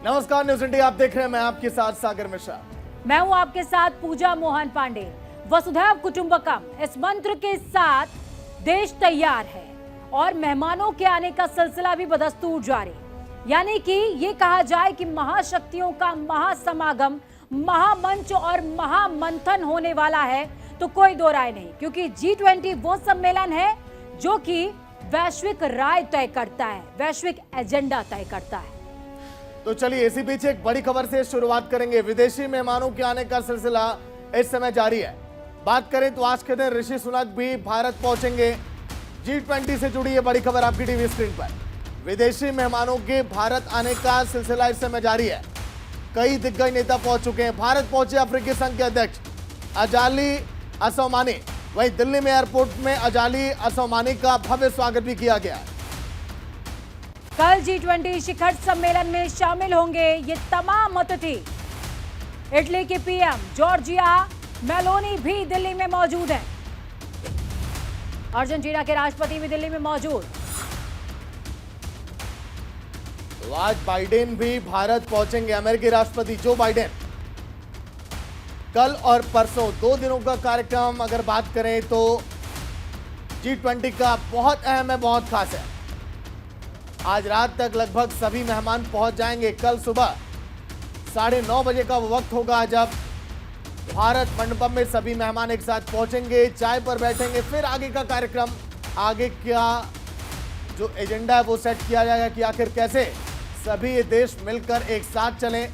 नमस्कार, news India आप देख रहे हैं। मैं आपके साथ सागर मिश्रा। मैं हूं आपके साथ पूजा मोहन पांडे। वसुधैव कुटुंबकम इस मंत्र के साथ देश तैयार है और मेहमानों के आने का सिलसिला भी बदस्तूर जारी। यानी कि ये कहा जाए कि महाशक्तियों का महासमागम, महामंच और महामंथन होने वाला है, तो कोई दो राय नहीं, क्योंकि G20 वो सम्मेलन है जो कि वैश्विक राय तय करता है, वैश्विक एजेंडा तय करता है। तो चलिए इसी बीच एक बड़ी खबर से शुरुआत करेंगे। विदेशी मेहमानों के आने का सिलसिला इस समय जारी है। बात करें तो आज के दिन ऋषि सुनक भी भारत पहुंचेंगे। G20 से जुड़ी ये बड़ी खबर आपकी टीवी स्क्रीन पर। विदेशी मेहमानों के भारत आने का सिलसिला इस समय जारी है। कई दिग्गज नेता पहुंच चुके हैं। भारत पहुंचे अफ्रीकी संघ के अध्यक्ष अजाली असौमानी। वहीं दिल्ली में एयरपोर्ट में अजाली असौमानी का भव्य स्वागत भी किया गया। कल G20 शिखर सम्मेलन में शामिल होंगे ये तमाम अतिथि। इटली के पीएम जॉर्जिया मेलोनी भी दिल्ली में मौजूद हैं। अर्जेंटीना के राष्ट्रपति भी दिल्ली में मौजूद। तो आज बाइडेन भी भारत पहुंचेंगे। अमेरिकी राष्ट्रपति जो बाइडेन कल और परसों 2 दिनों का कार्यक्रम अगर बात करें तो G20 का बहुत अहम है, बहुत खास है। आज रात तक लगभग सभी मेहमान पहुंच जाएंगे। कल सुबह 9:30 बजे का वो वक्त होगा जब भारत मंडपम में सभी मेहमान एक साथ पहुंचेंगे, चाय पर बैठेंगे। फिर आगे का कार्यक्रम, आगे क्या जो एजेंडा है वो सेट किया जाएगा कि आखिर कैसे सभी ये देश मिलकर एक साथ चलें,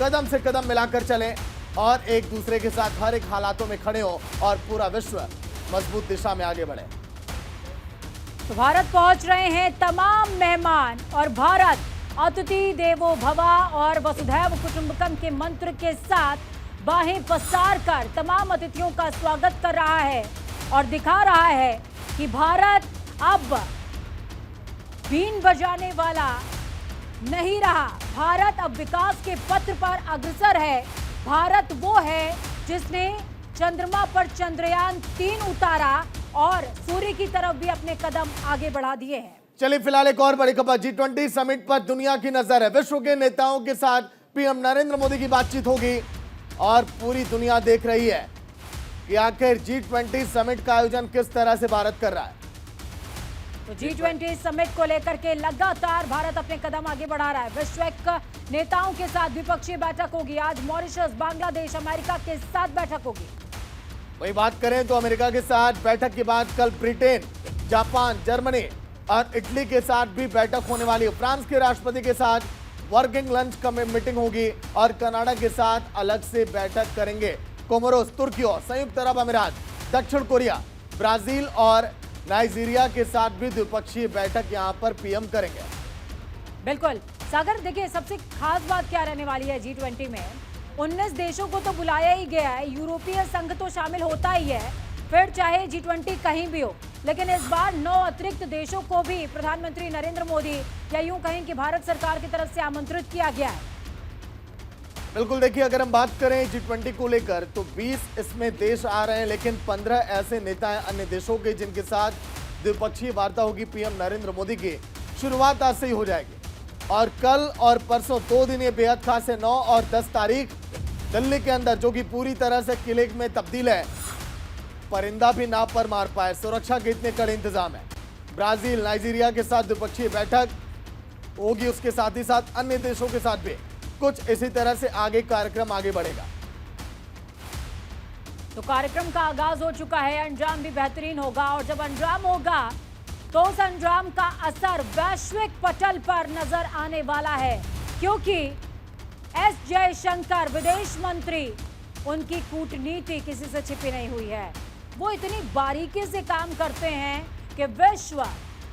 कदम से कदम मिलाकर चलें और एक दूसरे के साथ हर एक हालातों में खड़े हो और पूरा विश्व मजबूत दिशा में आगे बढ़े। तो भारत पहुंच रहे हैं तमाम मेहमान और भारत अतिथि देवो भवा और वसुधैव कुटुंबकम के मंत्र के साथ बाहें पसार कर तमाम अतिथियों का स्वागत कर रहा है और दिखा रहा है कि भारत अब बीन बजाने वाला नहीं रहा। भारत अब विकास के पथ पर अग्रसर है। भारत वो है जिसने चंद्रमा पर चंद्रयान 3 उतारा और सूर्य की तरफ भी अपने कदम आगे बढ़ा दिए हैं। चलिए फिलहाल एक और बड़ी खबर। G20 समिट पर दुनिया की नजर है। विश्व के नेताओं के साथ पीएम नरेंद्र मोदी की बातचीत होगी और पूरी दुनिया देख रही है कि आखिर G20 समिट का आयोजन किस तरह से भारत कर रहा है। तो G20 समिट को लेकर के लगातार भारत अपने कदम आगे बढ़ा रहा है। वैश्विक नेताओं के साथ द्विपक्षीय बैठक होगी। आज मॉरिशस, बांग्लादेश, अमेरिका के साथ बैठक होगी। वही बात करें तो अमेरिका के साथ बैठक के बाद कल ब्रिटेन, जापान, जर्मनी और इटली के साथ भी बैठक होने वाली है। फ्रांस के राष्ट्रपति के साथ वर्किंग लंच का मीटिंग होगी और कनाडा के साथ अलग से बैठक करेंगे। कोमोरोस, तुर्की, संयुक्त अरब अमीरात, दक्षिण कोरिया, ब्राजील और नाइजीरिया के साथ भी द्विपक्षीय बैठक यहां पर पीएम करेंगे। बिल्कुल सागर, देखिए सबसे खास बात क्या रहने वाली है G20 में। 19 देशों को तो बुलाया ही गया है। यूरोपीय संघ तो शामिल होता ही है, फिर चाहे G20 कहीं भी हो, लेकिन इस बार 9 अतिरिक्त देशों को भी प्रधानमंत्री नरेंद्र मोदी या यूं कहें कि भारत सरकार की तरफ से आमंत्रित किया गया है। बिल्कुल, देखिए अगर हम बात करें G20 को लेकर तो 20 इसमें देश आ रहे हैं, लेकिन 15 ऐसे नेता हैं अन्य देशों के जिनके साथ द्विपक्षीय वार्ता होगी पीएम नरेंद्र मोदी की। शुरुआत आज से ही हो जाएगी और कल और परसों 2 दिन ये बेहद खास है। 9 और 10 तारीख दिल्ली के अंदर, जो कि पूरी तरह से किले में तब्दील है, परिंदा भी नाव पर मार पाए, सुरक्षा के इतने कड़े इंतजाम है। ब्राजील, नाइजीरिया के साथ द्विपक्षीय बैठक होगी। उसके साथ ही साथ अन्य देशों के साथ भी कुछ इसी तरह से आगे कार्यक्रम आगे बढ़ेगा। तो कार्यक्रम का आगाज हो चुका है, अंजाम भी बेहतरीन होगा और जब अंजाम होगा तो उस अंजाम का असर वैश्विक पटल पर नजर आने वाला है, क्योंकि एस जयशंकर विदेश मंत्री, उनकी कूटनीति किसी से छिपी नहीं हुई है। वो इतनी बारीकी से काम करते हैं कि विश्व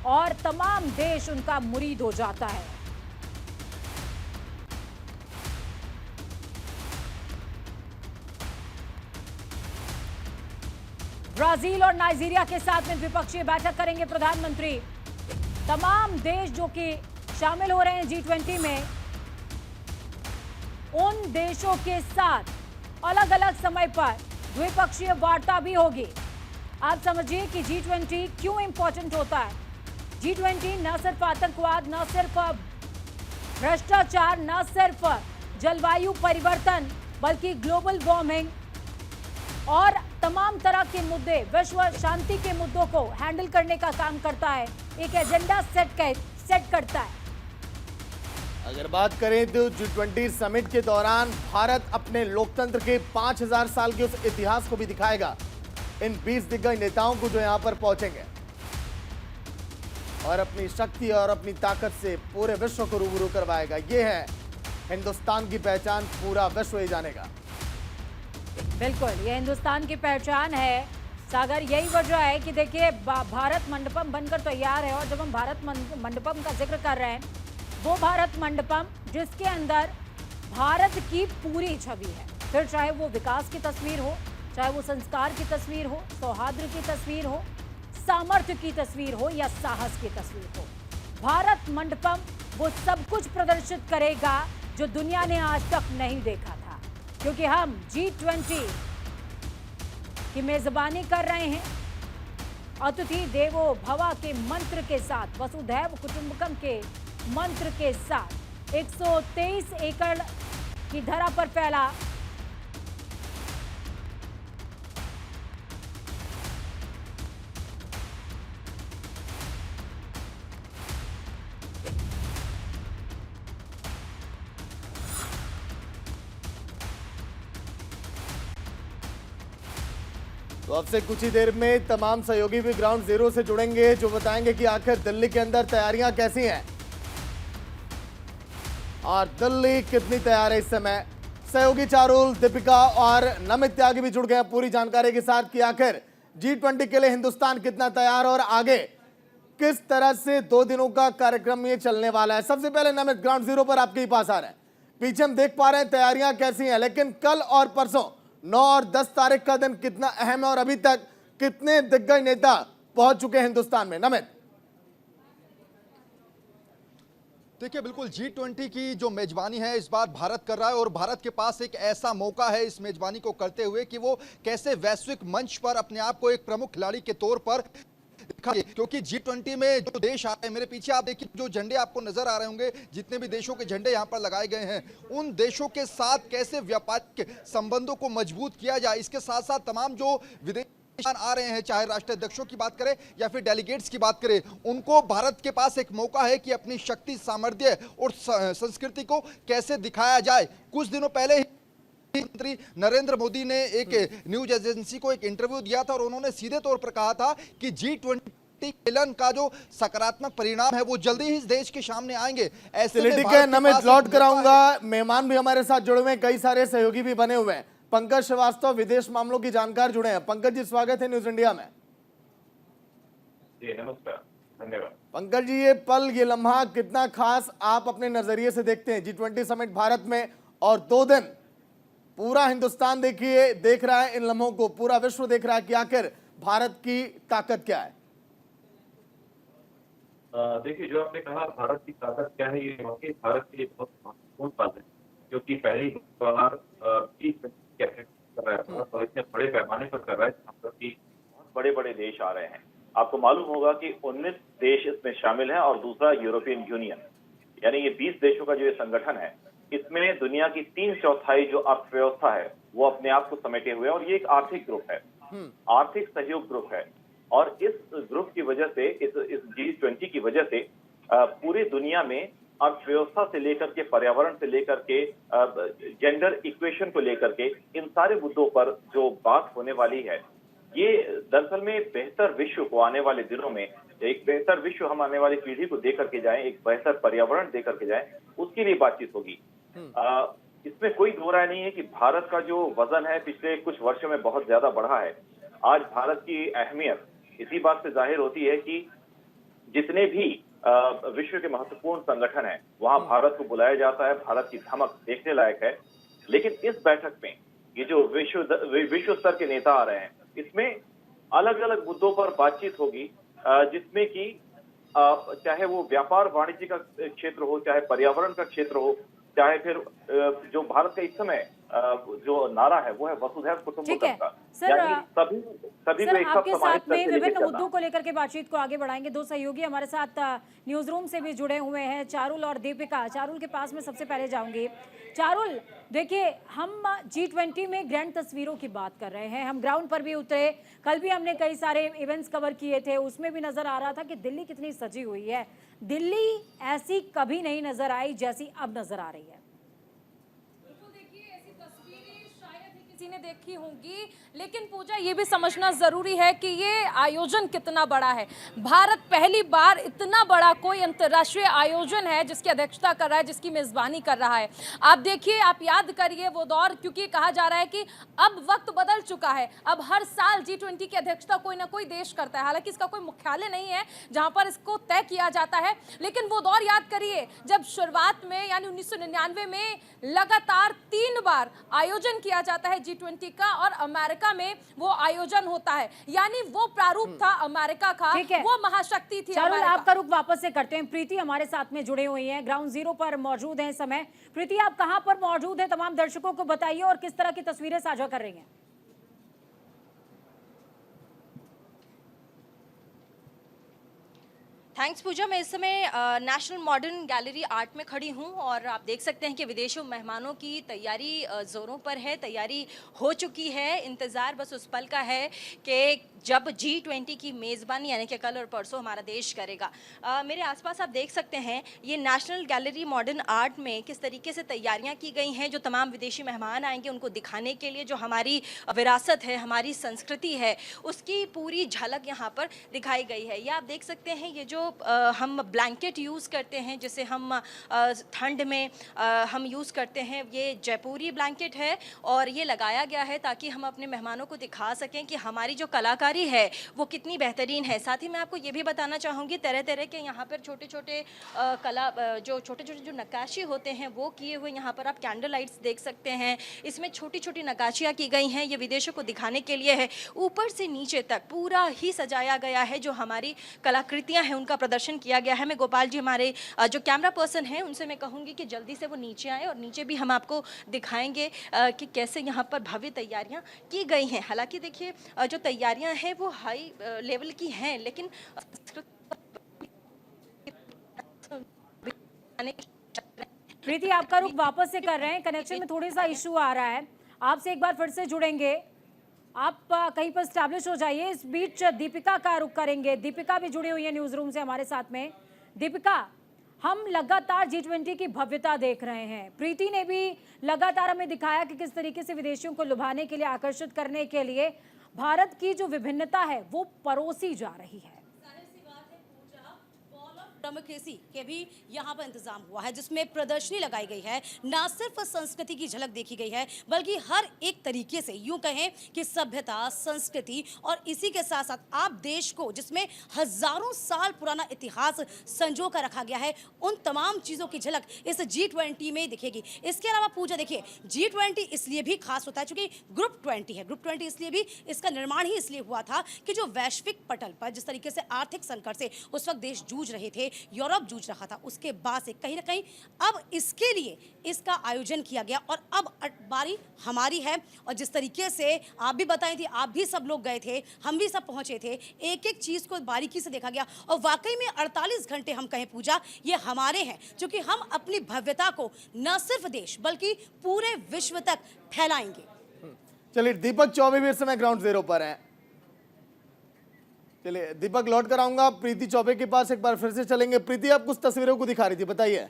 और तमाम देश उनका मुरीद हो जाता है। ब्राजील और नाइजीरिया के साथ में द्विपक्षीय बैठक करेंगे प्रधानमंत्री। तमाम देश जो कि शामिल हो रहे हैं G20 में, उन देशों के साथ अलग अलग समय पर द्विपक्षीय वार्ता भी होगी। आप समझिए कि G20 क्यों इंपॉर्टेंट होता है। G20 न सिर्फ आतंकवाद, न सिर्फ भ्रष्टाचार न सिर्फ जलवायु परिवर्तन बल्कि ग्लोबल वार्मिंग और तमाम तरह के मुद्दे, विश्व शांति के मुद्दों को हैंडल करने का काम करता है, एक एजेंडा सेट करता है। अगर बात करें तो G20 समिट के दौरान भारत अपने लोकतंत्र के 5000 साल के उस इतिहास को भी दिखाएगा इन 20 दिग्गज नेताओं को जो यहां पर पहुंचेंगे और अपनी शक्ति और अपनी ताकत से पूरे विश्व को रूबरू करवाएगा। यह है हिंदुस्तान की पहचान, पूरा विश्व ये जानेगा। बिल्कुल, ये हिंदुस्तान की पहचान है सागर। यही वजह है कि देखिए भारत मंडपम बनकर तैयार है और जब हम भारत मंडपम का जिक्र कर रहे हैं, वो भारत मंडपम जिसके अंदर भारत की पूरी छवि है, फिर चाहे वो विकास की तस्वीर हो, चाहे वो संस्कार की तस्वीर हो, सौहार्द की तस्वीर हो, सामर्थ्य की तस्वीर हो या साहस की तस्वीर हो। भारत मंडपम वो सब कुछ प्रदर्शित करेगा जो दुनिया ने आज तक नहीं देखा था, क्योंकि हम G20 की मेजबानी कर रहे हैं। अतिथि देवो भव के मंत्र के साथ, वसुधैव कुटुंबकम के मंत्र के साथ 123 एकड़ की धरा पर फैला तो अब से कुछ ही देर में तमाम सहयोगी भी ग्राउंड जीरो से जुड़ेंगे, जो बताएंगे कि आखिर दिल्ली के अंदर तैयारियां कैसी हैं और दिल्ली कितनी तैयार है इस समय। सहयोगी चारुल, दीपिका और नमित त्यागी भी जुड़ गए हैं पूरी जानकारी के साथ कि आखिर G20 के लिए हिंदुस्तान कितना तैयार और आगे किस तरह से 2 दिनों का कार्यक्रम ये चलने वाला है। सबसे पहले नमित, ग्राउंड जीरो पर आपके ही पास आ रहे हैं, पीछे हम देख पा रहे हैं तैयारियां कैसी हैं, लेकिन कल और परसों 9 और 10 तारीख का दिन कितना अहम है और अभी तक कितने दिग्गज नेता पहुंच चुके हैं हिंदुस्तान में। नमित, देखिए बिल्कुल G20 की जो मेजबानी है इस बार भारत कर रहा है और भारत के पास एक ऐसा मौका है इस मेजबानी को करते हुए कि वो कैसे वैश्विक मंच पर अपने आप को एक प्रमुख खिलाड़ी के तौर पर दिखाए। क्योंकि G20 में जो देश आ रहे हैं, मेरे पीछे आप देखिए जो झंडे आपको नजर आ रहे होंगे, जितने भी देशों के झंडे यहाँ पर लगाए गए हैं, उन देशों के साथ कैसे व्यापारिक संबंधों को मजबूत किया जाए। इसके साथ साथ तमाम जो विदेश आ रहे हैं, चाहे राष्ट्राध्यक्षों की बात करें या फिर डेलीगेट्स की बात करें, उनको भारत के पास एक मौका है कि अपनी शक्ति, सामर्थ्य और संस्कृति को कैसे दिखाया जाए। कुछ दिनों पहले ही प्रधानमंत्री नरेंद्र मोदी ने एक न्यूज एजेंसी को एक इंटरव्यू दिया था और उन्होंने सीधे तौर पर कहा था कि G20 सम्मेलन का जो सकारात्मक परिणाम है वो जल्दी ही इस देश के सामने आएंगे। ऐसे में ठीक है नमित, लौट कराऊंगा। मेहमान भी हमारे साथ जुड़े हुए हैं, कई सारे सहयोगी भी बने हुए हैं। पंकज श्रीवास्तव विदेश मामलों की जानकार जुड़े हैं। पंकज जी, स्वागत है न्यूज इंडिया में। जी नमस्कार, धन्यवाद। पंकज जी, ये पल, ये लम्हा कितना खास आप अपने नजरिए से देखते हैं G20 समिट भारत में, और 2 दिन पूरा हिंदुस्तान देख रहा है इन लम्हों को, पूरा विश्व देख रहा है कि आखिर भारत की ताकत क्या है। देखिए, जो आपने कहा भारत की ताकत क्या है, ये वाकई भारत के लिए बहुत महत्वपूर्ण बात है, क्योंकि पहली बार कैसे कर रहा है और इतने बड़े पैमाने पर कर रहा है, जहाँ की बहुत बड़े बड़े देश आ रहे हैं। आपको मालूम होगा कि 19 देश इसमें शामिल हैं और दूसरा यूरोपियन यूनियन, यानी ये 20 देशों का जो ये संगठन है, इसमें दुनिया की 3/4 जो अर्थव्यवस्था है वो अपने आप को समेटे हुए है और ये एक आर्थिक ग्रुप है, आर्थिक सहयोग ग्रुप है। और इस ग्रुप की वजह से, इस G20 की वजह से पूरी दुनिया में अर्थव्यवस्था से लेकर के, पर्यावरण से लेकर के, जेंडर इक्वेशन को लेकर के, इन सारे मुद्दों पर जो बात होने वाली है, ये दरअसल में बेहतर विश्व को आने वाले दिनों में, एक बेहतर विश्व हम आने वाली पीढ़ी को दे करके जाएं, एक बेहतर पर्यावरण दे करके जाएं, उसके लिए बातचीत होगी। इसमें कोई दो राय नहीं है कि भारत का जो वजन है पिछले कुछ वर्षों में बहुत ज्यादा बढ़ा है। आज भारत की अहमियत इसी बात से जाहिर होती है कि जितने भी विश्व के महत्वपूर्ण संगठन हैं, वहां भारत को बुलाया जाता है, भारत की धमक देखने लायक है। लेकिन इस बैठक में ये जो विश्व स्तर के नेता आ रहे हैं, इसमें अलग अलग मुद्दों पर बातचीत होगी, जिसमें कि चाहे वो व्यापार वाणिज्य का क्षेत्र हो, चाहे पर्यावरण का क्षेत्र हो, चाहे फिर जो भारत का इस समय जो नारा है वो है वसुधैव ठीक कुटुंबकम है का। सर। यानी सभी सभी को सर एक साथ आपके समाहित साथ में करके लेके विभिन्न चलना। मुद्दों को लेकर के बातचीत को आगे बढ़ाएंगे। दो सहयोगी हमारे साथ न्यूज रूम से भी जुड़े हुए हैं, चारुल और दीपिका। चारुल के पास में सबसे पहले जाऊंगी। चारुल, देखिए हम G20 में ग्रैंड तस्वीरों की बात कर रहे हैं, हम ग्राउंड पर भी उतरे, कल भी हमने कई सारे इवेंट्स कवर किए थे, उसमें भी नजर आ रहा था कि दिल्ली कितनी सजी हुई है। दिल्ली ऐसी कभी नहीं नजर आई जैसी अब नजर आ रही है। किसी ने देखी होंगी, लेकिन पूजा ये भी समझना जरूरी है कि ये आयोजन कितना बड़ा है। भारत पहली बार इतना बड़ा कोई अंतर्राष्ट्रीय आयोजन है जिसकी अध्यक्षता कर रहा है, जिसकी मेजबानी कर रहा है। आप देखिए, आप याद करिए वो दौर, क्योंकि कहा जा रहा है कि अब वक्त बदल चुका है। अब हर साल G20 की अध्यक्षता कोई ना कोई देश करता है। हालांकि इसका कोई मुख्यालय नहीं है जहां पर इसको तय किया जाता है, लेकिन वो दौर याद करिए जब शुरुआत में यानी 1999 में लगातार 3 बार आयोजन किया जाता है G20 का, और अमेरिका में वो आयोजन होता है। यानी वो प्रारूप था अमेरिका का, वो महाशक्ति थी चारुल, अमेरिका। आपका रुख वापस से करते हैं। प्रीति हमारे साथ में जुड़े हुई हैं, ग्राउंड जीरो पर मौजूद हैं इस समय। प्रीति, आप कहां पर मौजूद हैं, तमाम दर्शकों को बताइए और किस तरह की तस्वीरें साझा कर रही हैं। थैंक्स पूजा। मैं इस समय नेशनल मॉडर्न गैलरी आर्ट में खड़ी हूं और आप देख सकते हैं कि विदेशी मेहमानों की तैयारी ज़ोरों पर है, तैयारी हो चुकी है। इंतज़ार बस उस पल का है कि जब G20 की मेज़बानी यानी कि कल और परसों हमारा देश करेगा। मेरे आसपास आप देख सकते हैं ये नेशनल गैलरी मॉडर्न आर्ट में किस तरीके से तैयारियां की गई हैं। जो तमाम विदेशी मेहमान आएंगे उनको दिखाने के लिए जो हमारी विरासत है, हमारी संस्कृति है, उसकी पूरी झलक यहाँ पर दिखाई गई है। ये आप देख सकते हैं, ये जो हम ब्लैंकेट यूज़ करते हैं, जिसे हम ठंड में हम यूज़ करते हैं, ये जयपुरी ब्लैंकेट है और ये लगाया गया है ताकि हम अपने मेहमानों को दिखा सकें कि हमारी जो कलाकारी है वो कितनी बेहतरीन है। साथ ही मैं आपको ये भी बताना चाहूँगी, तरह तरह के यहाँ पर छोटे छोटे छोटे छोटे जो नक्काशी होते हैं वो किए हुए यहाँ पर आप कैंडल लाइट्स देख सकते हैं। इसमें छोटी छोटी नक्काशियाँ की गई हैं, ये विदेशों को दिखाने के लिए है। ऊपर से नीचे तक पूरा ही सजाया गया है, जो हमारी कलाकृतियाँ हैं उनका प्रदर्शन किया गया है। मैं गोपाल जी हमारे जो कैमरा पर्सन हैं उनसे मैं कहूँगी कि जल्दी से वो नीचे आए और नीचे भी हम आपको दिखाएंगे कि कैसे यहाँ पर भव्य तैयारियाँ की गई हैं। हालांकि देखिए जो तैयारियाँ हैं वो हाई लेवल की हैं, लेकिन प्रीति, आपका रुख वापस से कर रहे हैं, कनेक्शन में थोड़ी सा इशू आ रहा है, आपसे एक बार फिर से जुड़ेंगे। आप कहीं पर स्टैब्लिश हो जाइए। इस बीच दीपिका का रुख करेंगे। दीपिका भी जुड़ी हुई है न्यूज रूम से हमारे साथ में। दीपिका, हम लगातार G20 की भव्यता देख रहे हैं। प्रीति ने भी लगातार हमें दिखाया कि किस तरीके से विदेशियों को लुभाने के लिए, आकर्षित करने के लिए भारत की जो विभिन्नता है वो परोसी जा रही है। डेमोक्रेसी के भी यहाँ पर इंतजाम हुआ है, जिसमें प्रदर्शनी लगाई गई है। ना सिर्फ संस्कृति की झलक देखी गई है, बल्कि हर एक तरीके से यूं कहें कि सभ्यता, संस्कृति और इसी के साथ साथ आप देश को, जिसमें हजारों साल पुराना इतिहास संजो कर रखा गया है, उन तमाम चीज़ों की झलक इस G20 में दिखेगी। इसके अलावा पूजा देखिए, G20 इसलिए भी खास होता है क्योंकि ग्रुप 20 है। ग्रुप 20 इसलिए भी, इसका निर्माण ही इसलिए हुआ था कि जो वैश्विक पटल पर जिस तरीके से आर्थिक संकट से उस वक्त देश जूझ रहे थे, यूरोप जूझ रहा था, उसके बाद से कहीं ना कहीं अब इसके लिए इसका आयोजन किया गया और अब बारी हमारी है। और जिस तरीके से आप भी बताई थी, आप भी सब लोग गए थे, हम भी सब पहुंचे थे, एक एक चीज को बारीकी से देखा गया और वाकई में 48 घंटे हम कहें पूजा ये हमारे हैं, क्योंकि हम अपनी भव्यता को न सिर्फ देश बल्कि पूरे विश्व तक फैलाएंगे। चलिए, दीपक चौबे भी इस समय ग्राउंड जीरो पर हैं। चलिए दीपक, लौट कर आऊंगा प्रीति चौबे के पास, एक बार फिर से चलेंगे। प्रीति, आप कुछ तस्वीरों को दिखा रही थी, बताइए।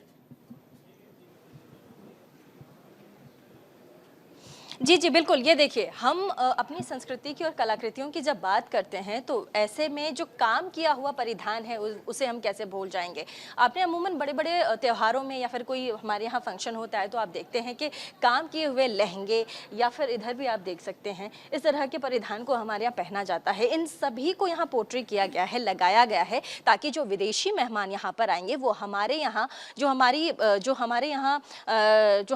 जी जी बिल्कुल। ये देखिए, हम अपनी संस्कृति की और कलाकृतियों की जब बात करते हैं तो ऐसे में जो काम किया हुआ परिधान है उसे हम कैसे भूल जाएंगे। आपने अमूमन बड़े बड़े त्योहारों में या फिर कोई हमारे यहाँ फंक्शन होता है तो आप देखते हैं कि काम किए हुए लहंगे, या फिर इधर भी आप देख सकते हैं इस तरह के परिधान को हमारे यहाँ पहना जाता है। इन सभी को यहाँ पोर्ट्रे किया गया है, लगाया गया है, ताकि जो विदेशी मेहमान यहाँ पर आएंगे वो हमारे यहाँ जो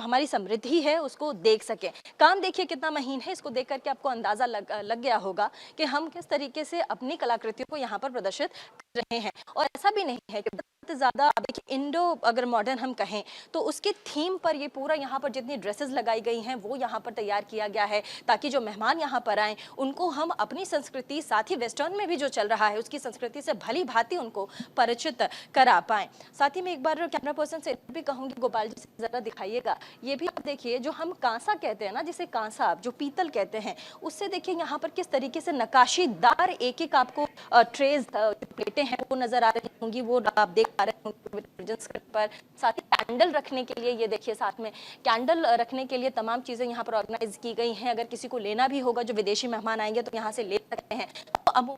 हमारी समृद्धि है उसको देख सकें। देखिए कितना महीन है, इसको देख करके आपको अंदाजा लग गया होगा कि हम किस तरीके से अपनी कलाकृतियों को यहाँ पर प्रदर्शित कर रहे हैं। और ऐसा भी नहीं है कि ज़्यादा देखिए इंडो अगर मॉडर्न हम कहें तो उसके थीम पर ये पूरा यहाँ पर जितनी ड्रेसेस लगाई गई हैं वो यहाँ पर तैयार किया गया है, ताकि जो मेहमान यहाँ पर आएँ उनको हम अपनी संस्कृति, साथ ही वेस्टर्न में भी जो चल रहा है उसकी संस्कृति से भली भांति उनको परिचित करा पाएँ। साथ ही मैं एक बार कैमरा पर्सन से भी कहूँगी, गोपाल जी से ज़रा दिखाइएगा, ये भी आप देखिए जो हम कांसा कहते हैं ना, जिसे कांसा जो पीतल कहते हैं, उससे देखिए यहाँ पर किस तरीके से नक्काशीदार एक एक आपको ट्रेज प्लेटें हैं वो नजर आ रही होंगी, वो आप देख पा रहे होंगे पर। साथ ही कैंडल रखने के लिए ये देखिए, साथ में कैंडल रखने के लिए तमाम चीजें यहाँ पर ऑर्गेनाइज की गई हैं। अगर किसी को लेना भी होगा, जो विदेशी मेहमान आएंगे तो यहाँ से ले सकते हैं। अब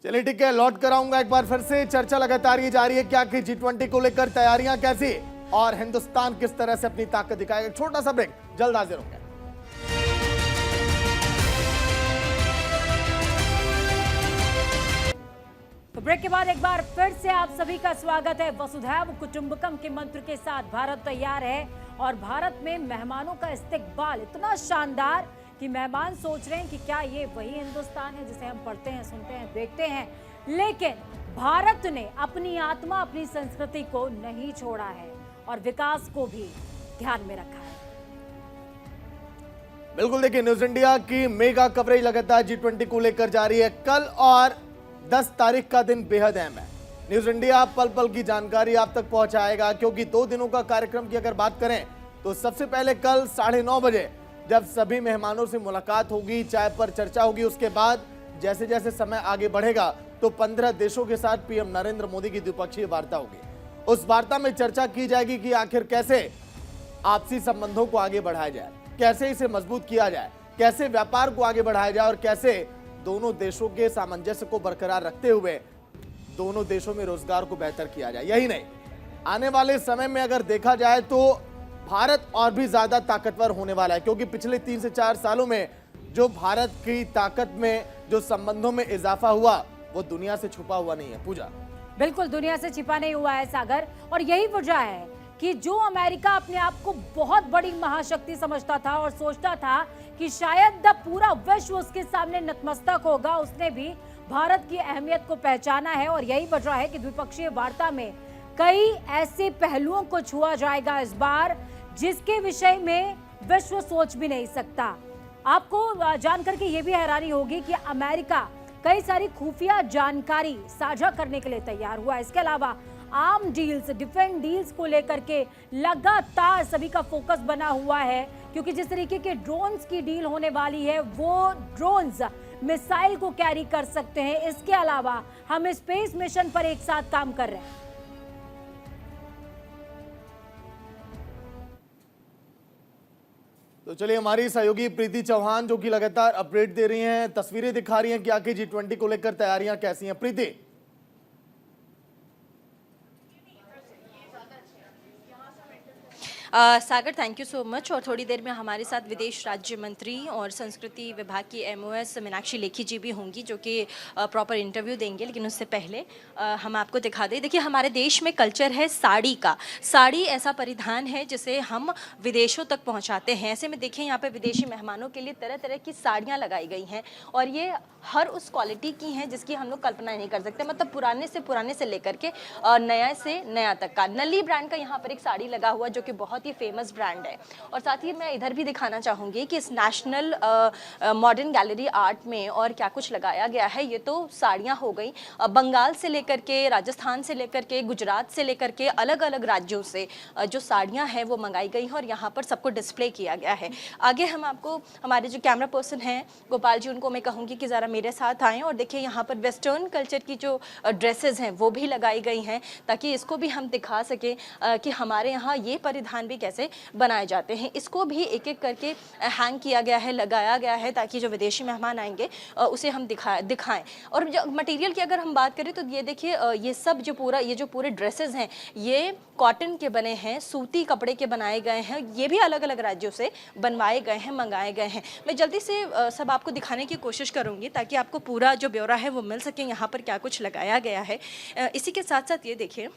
चलिए ठीक है, लौट कर आऊंगा एक बार फिर से। चर्चा लगातार ये जारी है क्या कि G20 को लेकर तैयारियां कैसी और हिंदुस्तान किस तरह से अपनी ताकत दिखाएगा। छोटा सा ब्रेक, जल्द हाजिर होंगे। तो ब्रेक के बाद एक बार फिर से आप सभी का स्वागत है। वसुधैव कुटुंबकम के मंत्र के साथ भारत तैयार है और भारत में मेहमानों का इस्तकबाल इतना शानदार कि मेहमान सोच रहे हैं कि क्या ये वही हिंदुस्तान है जिसे हम पढ़ते हैं, सुनते हैं, देखते हैं। लेकिन भारत ने अपनी आत्मा, अपनी संस्कृति को नहीं छोड़ा है और विकास को भी ध्यान में रखा है। बिल्कुल, देखिए न्यूज इंडिया की मेगा कवरेज लगातार G20 को लेकर जारी है। कल और 10 तारीख का दिन बेहद अहम है। न्यूज इंडिया पल पल की जानकारी आप तक पहुंचाएगा, क्योंकि 2 दिनों का कार्यक्रम की अगर बात करें तो सबसे पहले कल 9:30 बजे जब सभी मेहमानों से मुलाकात होगी, चाय पर चर्चा होगी। उसके बाद जैसे जैसे समय आगे बढ़ेगा तो 15 देशों के साथ पीएम नरेंद्र मोदी की द्विपक्षीय वार्ता होगी। उस वार्ता में चर्चा की जाएगी कि आखिर कैसे आपसी संबंधों को आगे बढ़ाया जाए, कैसे इसे मजबूत किया जाए, कैसे व्यापार को आगे बढ़ाया जाए और कैसे दोनों देशों के सामंजस्य को बरकरार रखते हुए दोनों देशों में रोजगार को बेहतर किया जाए। यही नहीं, आने वाले समय में अगर देखा जाए तो भारत और भी ज्यादा ताकतवर होने वाला है, क्योंकि पिछले 3 से 4 सालों में जो भारत की ताकत में, जो संबंधों में इजाफा हुआ, वो दुनिया से छुपा हुआ नहीं है। पूजा, बिल्कुल दुनिया से छिपा नहीं हुआ है सागर, और यही वजह है कि जो अमेरिका अपने आप को बहुत बड़ी महाशक्ति समझता था और सोचता था कि शायद पूरा विश्व उसके सामने नतमस्तक होगा, उसने भी भारत की अहमियत को पहचाना है। और यही वजह है कि द्विपक्षीय वार्ता में कई ऐसे पहलुओं को छुआ जाएगा इस बार जिसके विषय में विश्व सोच भी नहीं सकता। आपको जानकर के ये भी हैरानी होगी कि अमेरिका कई सारी खुफिया जानकारी साझा करने के लिए तैयार हुआ। इसके अलावा आर्म डील्स, डिफेंस डील्स को लेकर के लगातार सभी का फोकस बना हुआ है, क्योंकि जिस तरीके के ड्रोन्स की डील होने वाली है, वो ड्रोन्स मिसाइल को कैरी कर सकते हैं। इसके अलावा हम स्पेस मिशन पर एक साथ काम कर रहे हैं। तो चलिए, हमारी सहयोगी प्रीति चौहान जो कि लगातार अपडेट दे रही हैं, तस्वीरें दिखा रही हैं कि आखिर G20 को लेकर तैयारियां कैसी हैं। प्रीति, सागर, थैंक यू सो मच। और थोड़ी देर में हमारे साथ विदेश राज्य मंत्री और संस्कृति विभाग की MOS मीनाक्षी लेखी जी भी होंगी, जो कि प्रॉपर इंटरव्यू देंगे। लेकिन उससे पहले हम आपको दिखा दें, देखिए हमारे देश में कल्चर है साड़ी का। साड़ी ऐसा परिधान है जिसे हम विदेशों तक पहुंचाते हैं। ऐसे में देखिए यहाँ पे विदेशी मेहमानों के लिए तरह तरह की साड़ियाँ लगाई गई हैं, और ये हर उस क्वालिटी की हैं जिसकी हम लोग कल्पना नहीं कर सकते। मतलब पुराने से लेकर के नया से नया तक का। नली ब्रांड का यहाँ पर एक साड़ी लगा हुआ, जो कि बहुत ही फेमस ब्रांड है। और साथ ही मैं इधर भी दिखाना चाहूँगी कि इस नेशनल मॉडर्न गैलरी आर्ट में और क्या कुछ लगाया गया है। ये तो साड़ियाँ हो गई, बंगाल से लेकर के, राजस्थान से लेकर के, गुजरात से लेकर के, अलग अलग राज्यों से जो साड़ियाँ हैं वो मंगाई गई हैं और यहाँ पर सबको डिस्प्ले किया गया है। आगे हम आपको, हमारे जो कैमरा पर्सन हैं गोपाल जी, उनको मैं कहूँगी कि ज़रा मेरे साथ आएँ और देखिए यहाँ पर वेस्टर्न कल्चर की जो ड्रेसेस हैं वो भी लगाई गई हैं, ताकि इसको भी हम दिखा सकें कि हमारे यहाँ ये परिधान भी कैसे बनाए जाते हैं। इसको भी एक एक करके हैंग किया गया है, लगाया गया है, ताकि जो विदेशी मेहमान आएंगे उसे हम दिखाएं। और मटेरियल की अगर हम बात करें तो ये देखिए, ये सब जो पूरे ड्रेसेस हैं ये कॉटन के बने हैं, सूती कपड़े के बनाए गए हैं। ये भी अलग अलग राज्यों से बनवाए गए हैं, मंगाए गए हैं। मैं जल्दी से सब आपको दिखाने की कोशिश करूंगी ताकि आपको पूरा जो ब्यौरा है वो मिल सके, यहाँ पर क्या कुछ लगाया गया है। इसी के साथ साथ ये देखिए,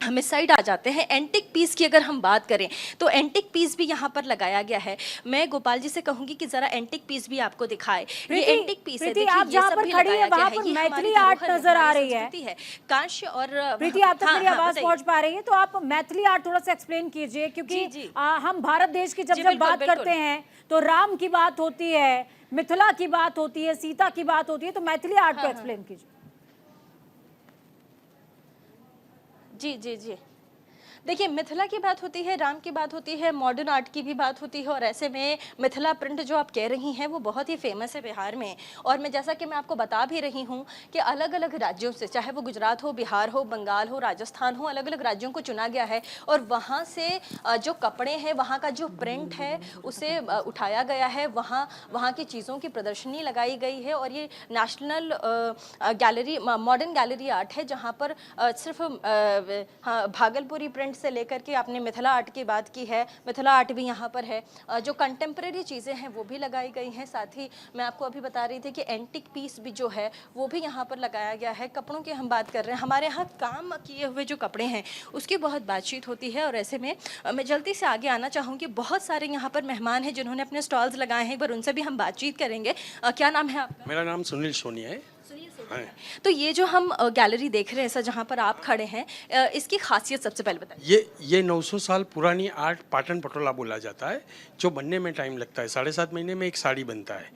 हम इस साइड आ जाते हैं। एंटिक पीस की अगर हम बात करें तो एंटिक पीस भी यहाँ पर लगाया गया है। मैं गोपाल जी से कहूंगी कि जरा एंटिक पीस भी आपको दिखाए। ये एंटिक पीस है, देखिए आप ये जहाँ सब पर भी खड़ी है लगाया गया वहाँ है। पर ये हमारी मैथिली आर्ट धरोहर है, नजर आ हमारी रही है। संस्कृति है। कांस्य और प्रीति, आप तक मेरी आवाज पहुंच पा रही है तो आप मैथिली आर्ट थोड़ा सा एक्सप्लेन कीजिए, क्योंकि जी। हम भारत देश की जब बिल्कुल, बात बिल्कुल। करते हैं तो राम की बात होती है, मिथिला की बात होती है, सीता की बात होती है, तो मैथिली आर्ट को एक्सप्लेन कीजिए। जी। देखिए, मिथिला की बात होती है, राम की बात होती है, मॉडर्न आर्ट की भी बात होती है, और ऐसे में मिथिला प्रिंट जो आप कह रही हैं वो बहुत ही फेमस है बिहार में। और मैं जैसा कि मैं आपको बता भी रही हूँ कि अलग अलग राज्यों से, चाहे वो गुजरात हो, बिहार हो, बंगाल हो, राजस्थान हो, अलग अलग राज्यों को चुना गया है और वहाँ से जो कपड़े हैं, वहाँ का जो प्रिंट है उसे उठाया गया है, वहाँ की चीज़ों की प्रदर्शनी लगाई गई है। और ये national gallery, modern gallery art है, जहाँ पर सिर्फ भागलपुरी प्रिंट से लेकर के आपने मिथिला आर्ट की बात की है, मिथिला आर्ट भी यहाँ पर है। जो कंटेम्प्रेरी चीज़ें हैं वो भी लगाई गई हैं। साथ ही मैं आपको अभी बता रही थी कि एंटिक पीस भी जो है वो भी यहाँ पर लगाया गया है। कपड़ों की हम बात कर रहे हैं, हमारे यहाँ काम किए हुए जो कपड़े हैं उसकी बहुत बातचीत होती है। और ऐसे में मैं जल्दी से आगे आना चाहूँगी। बहुत सारे यहाँ पर मेहमान हैं जिन्होंने अपने स्टॉल्स लगाए हैं, पर उनसे भी हम बातचीत करेंगे। क्या नाम है आपका? मेरा नाम सुनील सोनी है। तो ये जो हम गैलरी देख रहे हैं सर, जहाँ पर आप खड़े हैं, इसकी खासियत सबसे पहले बताइए। ये 900 साल पुरानी आर्ट पाटन पटोला बोला जाता है, जो बनने में टाइम लगता है। 7.5 महीने में एक साड़ी बनता है।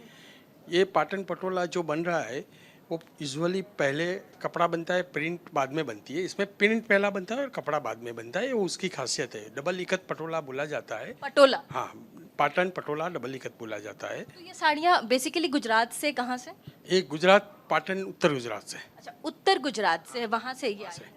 ये पाटन पटोला जो बन रहा है वो यूजुअली पहले कपड़ा बनता है, प्रिंट बाद में बनती है। इसमें प्रिंट पहला बनता है और कपड़ा बाद में बनता है, वो उसकी खासियत है। डबल इकत पटोला बोला जाता है। पटोला, हाँ, पाटन पटोला डबल इकत बोला जाता है। तो ये साड़ियाँ बेसिकली गुजरात से, कहाँ से? ये गुजरात, पाटन उत्तर गुजरात से। अच्छा, उत्तर गुजरात से, वहाँ से ये आए।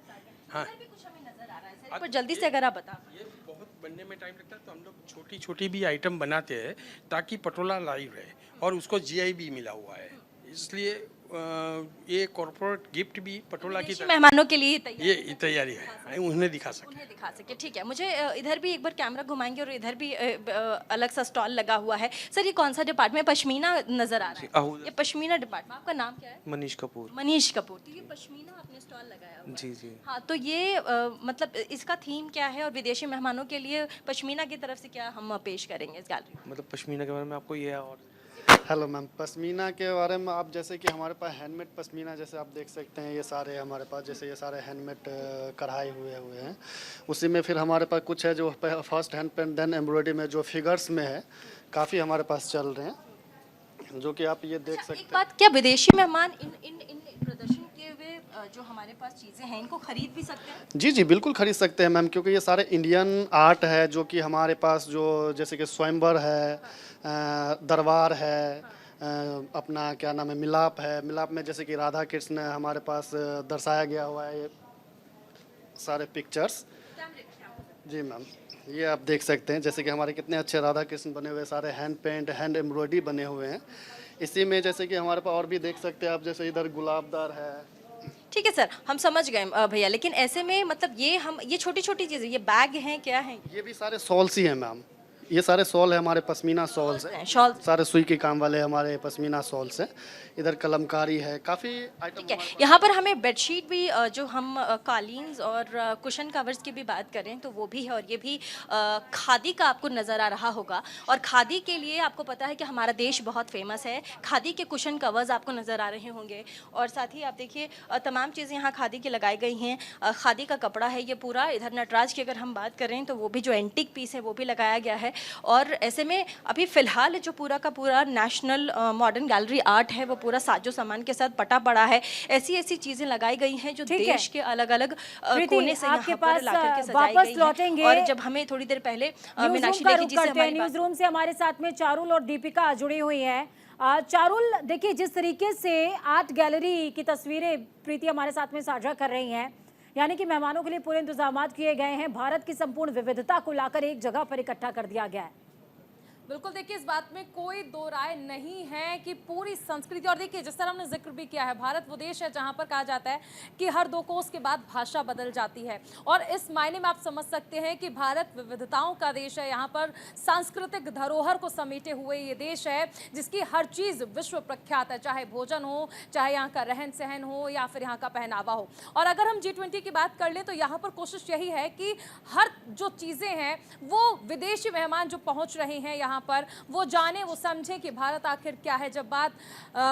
हाँ, भी कुछ हमें नजर आ रहा है सर, पर जल्दी से अगर आप बता। ये बहुत बनने में टाइम लगता है, तो हम लोग छोटी छोटी भी आइटम बनाते हैं ताकि पटोला लाइव रहे, और उसको जीआई भी मिला हुआ है। इसलिए ये कॉर्पोरेट गिफ्ट भी पटोला की मेहमानों के लिए ये तैयारी है, उन्हें दिखा सके। ठीक है, मुझे इधर भी एक बार कैमरा घुमाएंगे, और इधर भी अलग सा स्टॉल लगा हुआ है। सर, ये कौन सा डिपार्टमेंट? पश्मीना नजर आ रहा है। ये पश्मीना डिपार्टमेंट। आपका नाम क्या है? मनीष कपूर। मनीष कपूर। तो ये पश्मीना आपने स्टॉल लगाया हुआ है। जी। हाँ, तो ये मतलब इसका थीम क्या है, और विदेशी मेहमानों के लिए पश्मीना की तरफ से क्या हम पेश करेंगे इस गैलरी में? मतलब पश्मीना के बारे में आपको ये और हेलो मैम, पश्मीना के बारे में आप जैसे कि हमारे पास हैंडमेड पश्मीना, जैसे आप देख सकते हैं, ये सारे हमारे पास जैसे ये सारे हैंडमेड कढ़ाई हुए हैं। उसी में फिर हमारे पास कुछ है जो first hand paint then embroidery में जो फिगर्स में है, काफ़ी हमारे पास चल रहे हैं, जो कि आप ये देख सकते हैं। एक बात, क्या विदेशी मेहमान इन प्रदर्शन किए हुए जो हमारे पास चीज़ें हैं इनको खरीद भी सकते हैं? जी, बिल्कुल खरीद सकते हैं मैम, क्योंकि ये सारे इंडियन आर्ट है, जो कि हमारे पास जो जैसे कि स्वयंवर है, दरबार है, अपना क्या नाम है, मिलाप है। मिलाप में जैसे कि राधा कृष्ण हमारे पास दर्शाया गया हुआ है, ये सारे पिक्चर्स। जी मैम, ये आप देख सकते हैं जैसे कि हमारे कितने अच्छे राधा कृष्ण बने हुए, सारे हैंड पेंट, हैंड एम्ब्रॉयडरी बने हुए हैं। इसी में जैसे कि हमारे पास और भी देख सकते हैं आप, जैसे इधर गुलाबदार है। ठीक है सर, हम समझ गए भैया, लेकिन ऐसे में मतलब ये छोटी छोटी चीज़ें, ये बैग हैं, क्या हैं? ये भी सारे सॉल्स ही हैं मैम। ये सारे सॉल है हमारे, पश्मीना सॉल्स है। शॉल सारे सुई के काम वाले हमारे पश्मीना सॉल्स हैं। इधर कलमकारी है, काफ़ी आइटम। ठीक है, यहाँ पर हमें बेडशीट भी, जो हम कालीन्स और कुशन कवर्स की भी बात करें तो वो भी है, और ये भी खादी का आपको नज़र आ रहा होगा। और खादी के लिए आपको पता है कि हमारा देश बहुत फेमस है। खादी के कुशन कवर्स आपको नज़र आ रहे होंगे, और साथ ही आप देखिए तमाम चीज़ें यहाँ खादी की लगाई गई हैं। खादी का कपड़ा है ये पूरा। इधर नटराज की अगर हम बात करें तो वो भी जो एंटिक पीस है वो भी लगाया गया है। और ऐसे में अभी फ़िलहाल जो पूरा का पूरा नेशनल मॉडर्न गैलरी आर्ट है वो पूरा साजो सामान के साथ पटा पड़ा है। ऐसी चीजें लगाई गई हैं जो देश के अलग अलग कोने से यहाँ पर लाकर के सजाई गई हैं। और जब हमें थोड़ी देर पहले मीनाक्षी लेखी जी से न्यूज रूम से हमारे साथ में चारुल और दीपिका जुड़ी हुई हैं। चारुल, देखिए जिस तरीके से आर्ट गैलरी की तस्वीरें प्रीति हमारे साथ में साझा कर रही हैं, यानी कि मेहमानों के लिए पूरे इंतजाम किए गए हैं। भारत की संपूर्ण विविधता को लाकर एक जगह पर इकट्ठा कर दिया गया है। बिल्कुल, देखिए इस बात में कोई दो राय नहीं है कि पूरी संस्कृति, और देखिए जिस तरह हमने जिक्र भी किया है, भारत वो देश है जहां पर कहा जाता है कि हर 2 कोस के बाद भाषा बदल जाती है, और इस मायने में आप समझ सकते हैं कि भारत विविधताओं का देश है। यहाँ पर सांस्कृतिक धरोहर को समेटे हुए ये देश है जिसकी हर चीज विश्व प्रख्यात है, चाहे भोजन हो, चाहे यहाँ का रहन सहन हो, या फिर यहाँ का पहनावा हो। और अगर हम G20 की बात कर लें तो यहाँ पर कोशिश यही है कि हर जो चीजें हैं वो विदेशी मेहमान जो पहुंच रहे हैं यहाँ पर वो जाने, वो समझे कि भारत आखिर क्या है। जब बात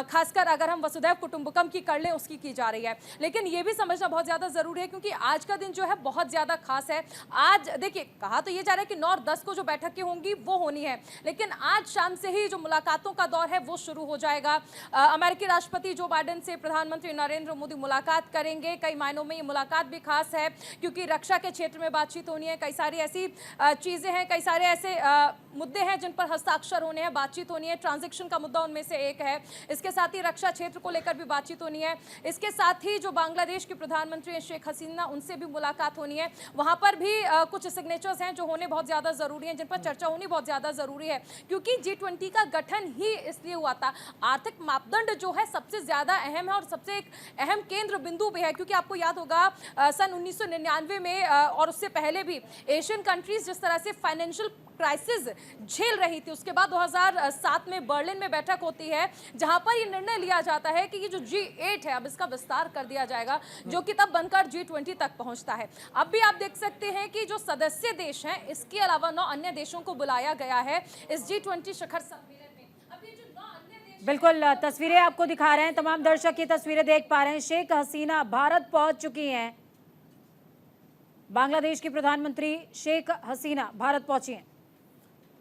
खासकर अगर हम वसुधैव कुटुंबकम की कर लें, उसकी की जा रही है, लेकिन ये भी समझना बहुत ज्यादा जरूरी है क्योंकि आज का दिन जो है बहुत ज्यादा खास है। आज देखिए कहा तो ये जा रहा है कि 9 और 10 को जो बैठकें होंगी वो होनी है, लेकिन आज शाम से ही जो मुलाकातों का दौर है वो शुरू हो जाएगा। अमेरिकी राष्ट्रपति जो बाइडेन से प्रधानमंत्री नरेंद्र मोदी मुलाकात करेंगे। कई मायनों में ये मुलाकात भी खास है क्योंकि रक्षा के क्षेत्र में बातचीत होनी है, कई सारी ऐसी चीजें हैं, कई सारे ऐसे मुद्दे हैं जिन पर हस्ताक्षर होने हैं, बातचीत होनी है। ट्रांजैक्शन का मुद्दा उनमें से एक है। इसके साथ ही रक्षा क्षेत्र को लेकर भी बातचीत होनी है। इसके साथ ही जो बांग्लादेश के प्रधानमंत्री हैं शेख हसीना, उनसे भी मुलाकात होनी है। वहां पर भी कुछ सिग्नेचर्स हैं जो होने बहुत ज्यादा जरूरी हैं, जिन पर चर्चा होनी बहुत ज्यादा जरूरी है क्योंकि G20 का गठन ही इसलिए हुआ था। आर्थिक मापदंड जो है सबसे ज्यादा अहम है और सबसे एक अहम केंद्र बिंदु भी है क्योंकि आपको याद होगा सन 1999 में और उससे पहले भी एशियन कंट्रीज जिस तरह से फाइनेंशियल क्राइसिस झेल रही थी, उसके बाद 2007 में बर्लिन में बैठक होती है जहां पर ये निर्णय लिया जाता है कि ये जो G8 है अब इसका विस्तार कर दिया जाएगा, जो कि तब बनकर G20 तक पहुंचता है। अब भी आप देख सकते हैं कि जो सदस्य देश हैं इसके अलावा 9 अन्य देशों को बुलाया गया है इस G20 शिखर सम्मेलन में। अब ये जो 9 अन्य देश बिल्कुल तस्वीरें आपको दिखा रहे हैं, तमाम दर्शक ये तस्वीरें देख पा रहे हैं। शेख हसीना भारत पहुंच चुकी हैं। बांग्लादेश की प्रधानमंत्री शेख हसीना भारत पहुंची हैं।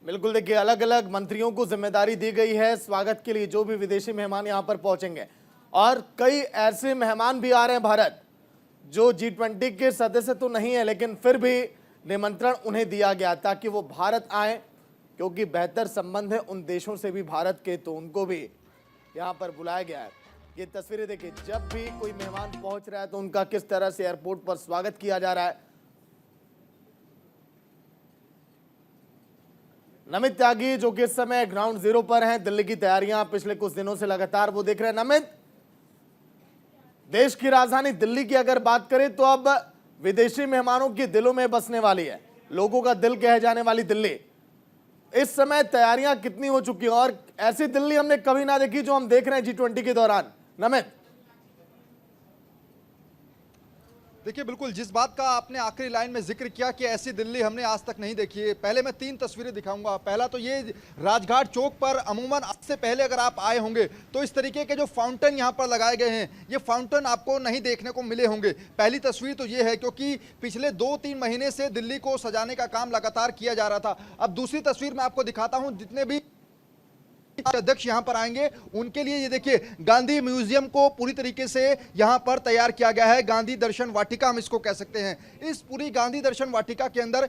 बिल्कुल, देखिए अलग अलग मंत्रियों को जिम्मेदारी दी गई है स्वागत के लिए जो भी विदेशी मेहमान यहां पर पहुंचेंगे, और कई ऐसे मेहमान भी आ रहे हैं भारत जो G20 के सदस्य तो नहीं है लेकिन फिर भी निमंत्रण उन्हें दिया गया ताकि वो भारत आए क्योंकि बेहतर संबंध है उन देशों से भी भारत के, तो उनको भी यहां पर बुलाया गया है। ये तस्वीरें देखिए, जब भी कोई मेहमान पहुंच रहा है तो उनका किस तरह से एयरपोर्ट पर स्वागत किया जा रहा है। नमित त्यागी जो कि इस समय ग्राउंड जीरो पर हैं, दिल्ली की तैयारियां पिछले कुछ दिनों से लगातार वो देख रहे हैं। नमित, देश की राजधानी दिल्ली की अगर बात करें तो अब विदेशी मेहमानों के दिलों में बसने वाली है, लोगों का दिल कहे जाने वाली दिल्ली। इस समय तैयारियां कितनी हो चुकी हैं और ऐसी दिल्ली हमने कभी ना देखी जो हम देख रहे हैं G20 के दौरान। नमित, देखिए बिल्कुल जिस बात का आपने आखिरी लाइन में जिक्र किया कि ऐसी दिल्ली हमने आज तक नहीं देखी है। पहले मैं 3 तस्वीरें दिखाऊंगा। पहला तो ये राजघाट चौक पर अमूमन आज से पहले अगर आप आए होंगे तो इस तरीके के जो फाउंटेन यहाँ पर लगाए गए हैं, ये फाउंटेन आपको नहीं देखने को मिले होंगे। पहली तस्वीर तो ये है क्योंकि पिछले 2-3 महीने से दिल्ली को सजाने का काम लगातार किया जा रहा था। अब दूसरी तस्वीर मैं आपको दिखाता हूँ। जितने भी अध्यक्ष यहां पर आएंगे उनके लिए ये देखिए गांधी म्यूजियम को पूरी तरीके से यहां पर तैयार किया गया है। गांधी दर्शन वाटिका हम इसको कह सकते हैं। इस पूरी गांधी दर्शन वाटिका के अंदर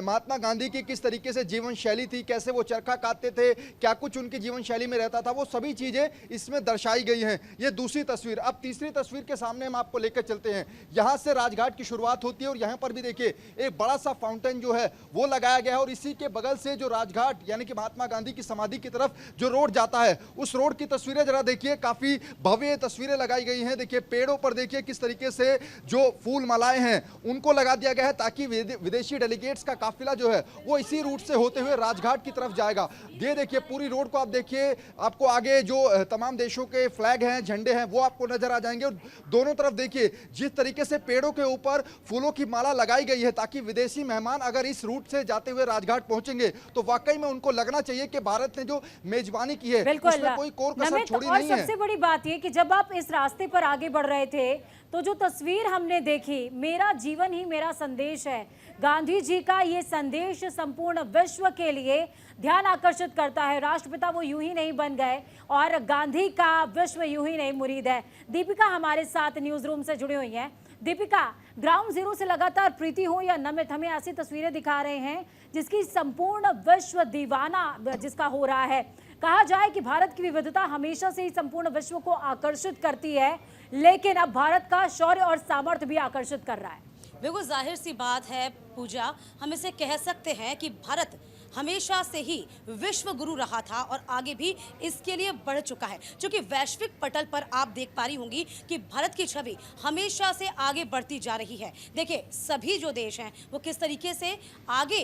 महात्मा गांधी की किस तरीके से जीवन शैली थी, कैसे वो चरखा काटते थे, क्या कुछ उनकी जीवन शैली में रहता था, वो सभी चीजें इसमें दर्शाई गई हैं। ये दूसरी तस्वीर। अब तीसरी तस्वीर के सामने हम आपको लेकर चलते हैं। यहां से राजघाट की शुरुआत होती है और यहां पर भी देखिए एक बड़ा सा फाउंटेन जो है वो लगाया गया है और इसी के बगल से जो राजघाट यानी कि महात्मा गांधी की समाधि की तरफ जो रोड जाता है उस रोड की तस्वीरें जरा देखिए। काफी भव्य तस्वीरें लगाई गई हैं। देखिए पेड़ों पर देखिए किस तरीके से जो फूल मालाएं हैं उनको लगा दिया गया है ताकि विदेशी डेलीगेट्स का काफिला जो है वो इसी रूट से होते हुए राजघाट की तरफ जाएगा। ये देखिए पूरी रोड को आप देखिए, आपको आगे जो तमाम देशों के फ्लैग हैं, झंडे हैं, वो आपको नजर आ जाएंगे। और दोनों तरफ देखिए जिस तरीके से पेड़ों के ऊपर फूलों की माला लगाई गई है ताकि विदेशी मेहमान अगर इस रूट से जाते हुए राजघाट पहुंचेंगे तो वाकई में उनको लगना चाहिए कि भारत ने जो मेजबानी की है उसमें कोई कोर कसर छोड़ी नहीं है। सबसे बड़ी बात ये कि जब आप इस रास्ते पर आगे बढ़ रहे थे तो जो तस्वीर हमने देखी, मेरा जीवन ही मेरा संदेश है, गांधी जी का ये संदेश संपूर्ण विश्व के लिए ध्यान आकर्षित करता है। राष्ट्रपिता वो यूं ही नहीं बन गए और गांधी का विश्व यूं ही नहीं मुरीद है। दीपिका हमारे साथ न्यूज रूम से जुड़ी हुई हैं। दीपिका, ग्राउंड जीरो से लगातार प्रीति हो या नमित हमें ऐसी तस्वीरें दिखा रहे हैं जिसकी संपूर्ण विश्व दीवाना जिसका हो रहा है। कहा जाए कि भारत की विविधता हमेशा से ही संपूर्ण विश्व को आकर्षित करती है, लेकिन अब भारत का शौर्य और सामर्थ्य भी आकर्षित कर रहा है। बिल्कुल जाहिर सी बात है पूजा, हम इसे कह सकते हैं कि भारत हमेशा से ही विश्व गुरु रहा था और आगे भी इसके लिए बढ़ चुका है, क्योंकि वैश्विक पटल पर आप देख पा रही होंगी कि भारत की छवि हमेशा से आगे बढ़ती जा रही है। देखिए सभी जो देश हैं वो किस तरीके से आगे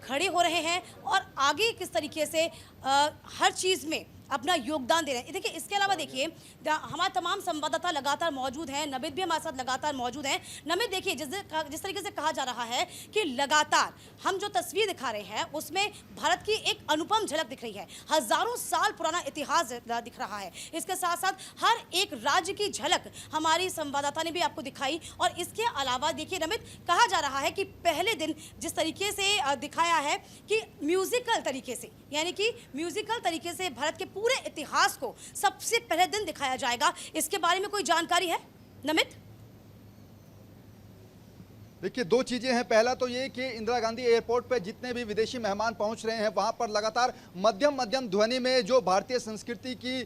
खड़े हो रहे हैं और आगे किस तरीके से हर चीज़ में अपना योगदान दे रहे हैं। देखिए इसके अलावा देखिए हमारे तमाम संवाददाता लगातार मौजूद हैं, नमित भी हमारे साथ लगातार मौजूद हैं। नमित देखिए जिस तरीके से कहा जा रहा है कि लगातार हम जो तस्वीर दिखा रहे हैं उसमें भारत की एक अनुपम झलक दिख रही है, हजारों साल पुराना इतिहास दिख रहा है। इसके साथ साथ हर एक राज्य की झलक हमारी संवाददाता ने भी आपको दिखाई। और इसके अलावा देखिए नमित, कहा जा रहा है कि पहले दिन जिस तरीके से दिखाया है कि म्यूजिकल तरीके से, यानी कि म्यूजिकल तरीके से भारत के पूरे इतिहास को सबसे पहले दिन दिखाया जाएगा। इसके बारे में कोई जानकारी है नमित? देखिए दो चीजें हैं। पहला तो ये कि इंदिरा गांधी एयरपोर्ट पर जितने भी विदेशी मेहमान पहुंच रहे हैं वहां पर लगातार मध्यम मध्यम ध्वनि में जो भारतीय संस्कृति की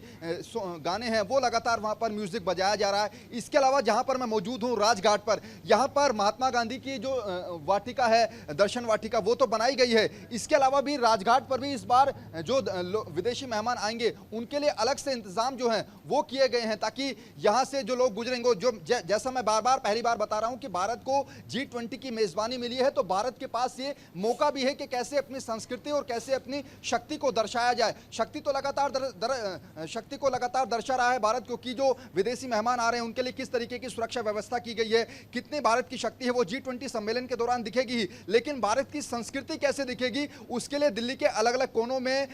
गाने हैं वो लगातार वहां पर म्यूजिक बजाया जा रहा है। इसके अलावा जहां पर मैं मौजूद हूं राजघाट पर, यहां पर महात्मा गांधी की जो वाटिका है, दर्शन वाटिका, वो तो बनाई गई है। इसके अलावा भी राजघाट पर भी इस बार जो विदेशी मेहमान आएंगे उनके लिए अलग से इंतजाम जो है वो किए गए हैं, ताकि यहाँ से जो लोग गुजरेंगे, जो जैसा मैं पहली बार बता रहा हूँ कि भारत को G20 की मेजबानी मिली है, तो भारत के पास ये मौका भी है कि कैसे अपनी संस्कृति और कैसे अपनी शक्ति को दर्शाया जाए। शक्ति को लगातार दर्शा रहा है भारत, क्योंकि जो विदेशी मेहमान आ रहे हैं उनके लिए किस तरीके की सुरक्षा व्यवस्था की गई है, कितनी भारत की शक्ति है वो G20 सम्मेलन के दौरान दिखेगी ही। लेकिन भारत की संस्कृति कैसे दिखेगी उसके लिए दिल्ली के अलग अलग कोनों में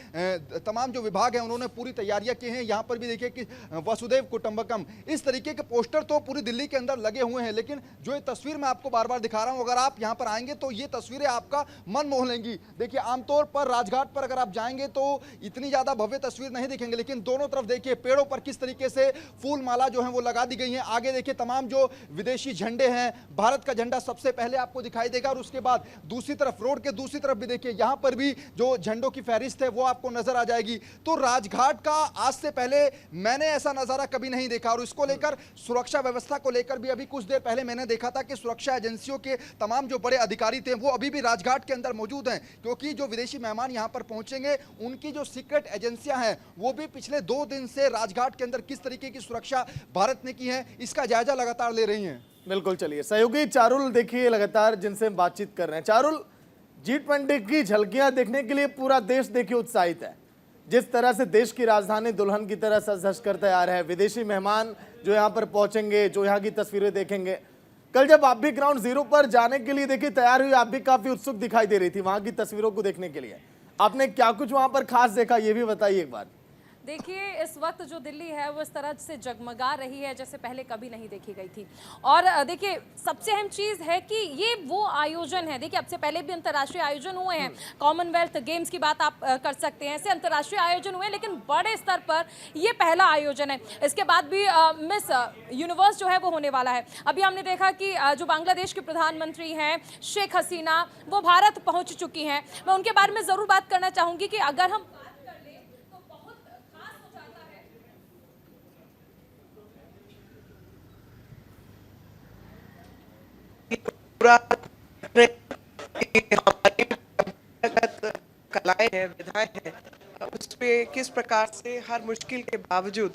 तमाम जो विभाग है उन्होंने पूरी तैयारियां की हैं। यहाँ पर भी देखिए कि वसुधैव कुटुंबकम, इस तरीके के पोस्टर तो पूरी दिल्ली के अंदर लगे हुए हैं। लेकिन जो ये तस्वीर मैं आपको बार बार दिखा रहा हूं, अगर आप यहां पर आएंगे तो ये तस्वीरें आपका मन मोह लेंगी। देखिए आमतौर पर राजघाट पर अगर आप जाएंगे तो इतनी ज्यादा भव्य तस्वीर नहीं दिखेंगे, लेकिन दोनों तरफ देखिए पेड़ों पर किस तरीके से फूल माला जो है वो लगा दी गई है। आगे देखिए तमाम जो विदेशी झंडे हैं, भारत का झंडा सबसे पहले आपको दिखाई देगा और उसके बाद दूसरी तरफ, रोड के दूसरी तरफ भी देखिए यहां पर भी जो झंडों की फहरिस्त है वो आपको नजर आ जाएगी। तो राजघाट का आज से पहले मैंने ऐसा नजारा कभी नहीं देखा, और इसको लेकर सुरक्षा व्यवस्था को लेकर भी अभी कुछ देर पहले मैंने देखा था कि सुरक्षा एजेंसियों के तमाम जो बड़े अधिकारी थे वो अभी भी राजघाट के अंदर मौजूद हैं, क्योंकि जो विदेशी मेहमान यहां पर पहुंचेंगे उनकी जो सीक्रेट एजेंसियां हैं वो भी पिछले 2 दिन से राजघाट के अंदर किस तरीके की सुरक्षा भारत ने की है इसका जायजा लगातार ले रही हैं। बिल्कुल, चलिए सहयोगी चारुल देखिए लगातार जिनसे हम बातचीत कर रहे हैं। चारुल, G20 की झलकियां देखने के लिए पूरा देश देखिए उत्साहित है। जिस तरह से देश की राजधानी दुल्हन की तरह सज धज कर तैयार है, विदेशी मेहमान जो यहाँ पर पहुंचेंगे, जो यहाँ की तस्वीरें देखेंगे। कल जब आप भी ग्राउंड जीरो पर जाने के लिए देखिए तैयार हुई, आप भी काफी उत्सुक दिखाई दे रही थी वहां की तस्वीरों को देखने के लिए। आपने क्या कुछ वहां पर खास देखा, ये भी बताइए एक बार। देखिए इस वक्त जो दिल्ली है वो इस तरह से जगमगा रही है जैसे पहले कभी नहीं देखी गई थी। और देखिए सबसे अहम चीज़ है कि ये वो आयोजन है, देखिए अब से पहले भी अंतर्राष्ट्रीय आयोजन हुए हैं, कॉमनवेल्थ गेम्स की बात आप कर सकते हैं, ऐसे अंतर्राष्ट्रीय आयोजन हुए, लेकिन बड़े स्तर पर ये पहला आयोजन है। इसके बाद भी मिस यूनिवर्स जो है वो होने वाला है। अभी हमने देखा कि जो बांग्लादेश के प्रधानमंत्री हैं शेख हसीना, वो भारत पहुँच चुकी हैं। मैं उनके बारे में ज़रूर बात करना चाहूँगी कि अगर हम पूरा हमारी परंपरागत कलाएं हैं, विधाएं हैं, उस पे किस प्रकार से हर मुश्किल के बावजूद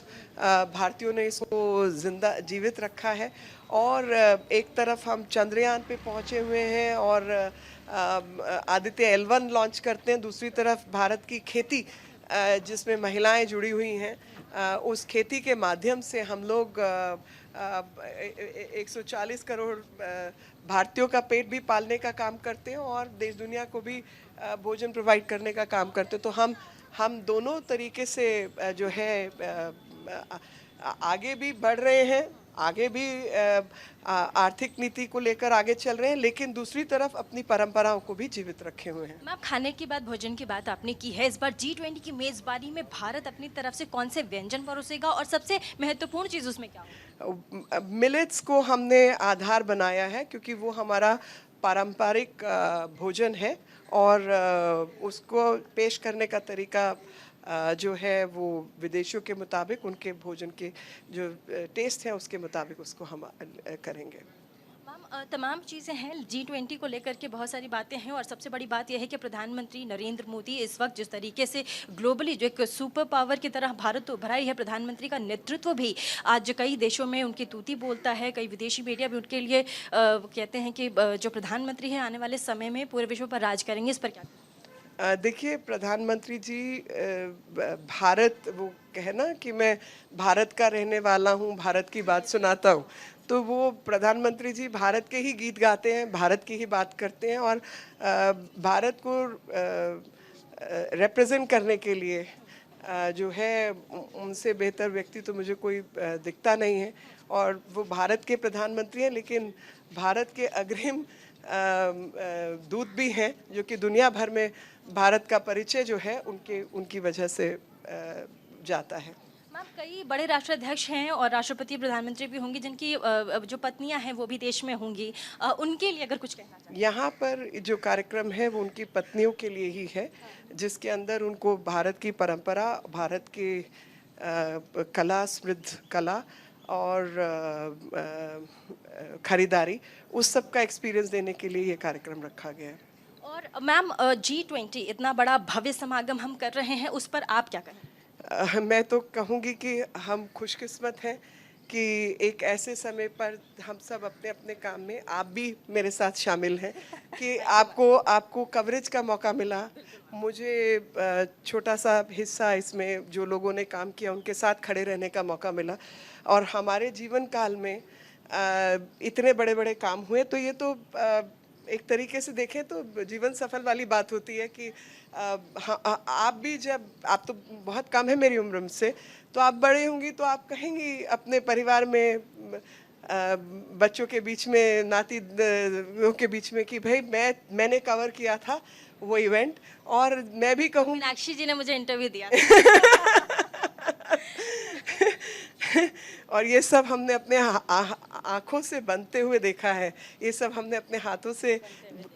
भारतीयों ने इसको जिंदा जीवित रखा है। और एक तरफ हम चंद्रयान पे पहुंचे हुए हैं और आदित्य L1 लॉन्च करते हैं, दूसरी तरफ भारत की खेती जिसमें महिलाएं जुड़ी हुई हैं, उस खेती के माध्यम से हम लोग 140 करोड़ भारतीयों का पेट भी पालने का काम करते हैं और देश दुनिया को भी भोजन प्रोवाइड करने का काम करते हैं। तो हम दोनों तरीके से जो है आगे भी बढ़ रहे हैं, आगे भी आर्थिक नीति को लेकर आगे चल रहे हैं, लेकिन दूसरी तरफ अपनी परंपराओं को भी जीवित रखे हुए हैं। मैम, खाने की बात, भोजन की बात आपने की है, इस बार G20 की मेज़बानी में भारत अपनी तरफ से कौन से व्यंजन परोसेगा और सबसे महत्वपूर्ण चीज़ उसमें क्या होगा? मिलेट्स को हमने आधार बनाया है क्योंकि वो हमारा पारंपरिक भोजन है और उसको पेश करने का तरीका जो है वो विदेशियों के मुताबिक, उनके भोजन के जो टेस्ट है उसके मुताबिक उसको हम करेंगे। मैम, तमाम चीज़ें हैं G20 को लेकर के, बहुत सारी बातें हैं और सबसे बड़ी बात यह है कि प्रधानमंत्री नरेंद्र मोदी इस वक्त जिस तरीके से ग्लोबली जो एक सुपर पावर की तरह भारत उभरा ही है, प्रधानमंत्री का नेतृत्व भी आज कई देशों में उनकी तूती बोलता है, कई विदेशी मीडिया भी उनके लिए कहते हैं कि जो प्रधानमंत्री है आने वाले समय में पूरे विश्व पर राज करेंगे। इस पर क्या? देखिए, प्रधानमंत्री जी भारत, वो कहे ना कि मैं भारत का रहने वाला हूँ, भारत की बात सुनाता हूँ, तो वो प्रधानमंत्री जी भारत के ही गीत गाते हैं, भारत की ही बात करते हैं और भारत को रिप्रेजेंट करने के लिए जो है उनसे बेहतर व्यक्ति तो मुझे कोई दिखता नहीं है। और वो भारत के प्रधानमंत्री हैं, लेकिन भारत के अग्रिम दूत भी हैं जो कि दुनिया भर में भारत का परिचय जो है उनकी वजह से जाता है। मैम, कई बड़े राष्ट्राध्यक्ष हैं और राष्ट्रपति प्रधानमंत्री भी होंगे जिनकी जो पत्नियां हैं वो भी देश में होंगी, उनके लिए अगर कुछ कहना चाहिए? यहाँ पर जो कार्यक्रम है वो उनकी पत्नियों के लिए ही है, जिसके अंदर उनको भारत की परंपरा, भारत की कला, समृद्ध कला और खरीदारी, उस सब का एक्सपीरियंस देने के लिए ये कार्यक्रम रखा गया है। और मैम, G20 इतना बड़ा भव्य समागम हम कर रहे हैं, उस पर आप क्या कहें? मैं तो कहूँगी कि हम खुशकिस्मत हैं कि एक ऐसे समय पर हम सब अपने अपने काम में, आप भी मेरे साथ शामिल हैं, कि आपको कवरेज का मौका मिला। मुझे छोटा सा हिस्सा इसमें जो लोगों ने काम किया उनके साथ खड़े रहने का मौका मिला और हमारे जीवन काल में इतने बड़े बड़े काम हुए, तो ये तो एक तरीके से देखें तो जीवन सफल वाली बात होती है कि आप भी, जब आप तो बहुत कम है मेरी उम्र से, तो आप बड़े होंगी तो आप कहेंगी अपने परिवार में, बच्चों के बीच में, नाती के बीच में कि भाई मैंने कवर किया था वो इवेंट। और मैं भी कहूँ, मीनाक्षी जी ने मुझे इंटरव्यू दिया और ये सब हमने अपने आँखों से बनते हुए देखा है, ये सब हमने अपने हाथों से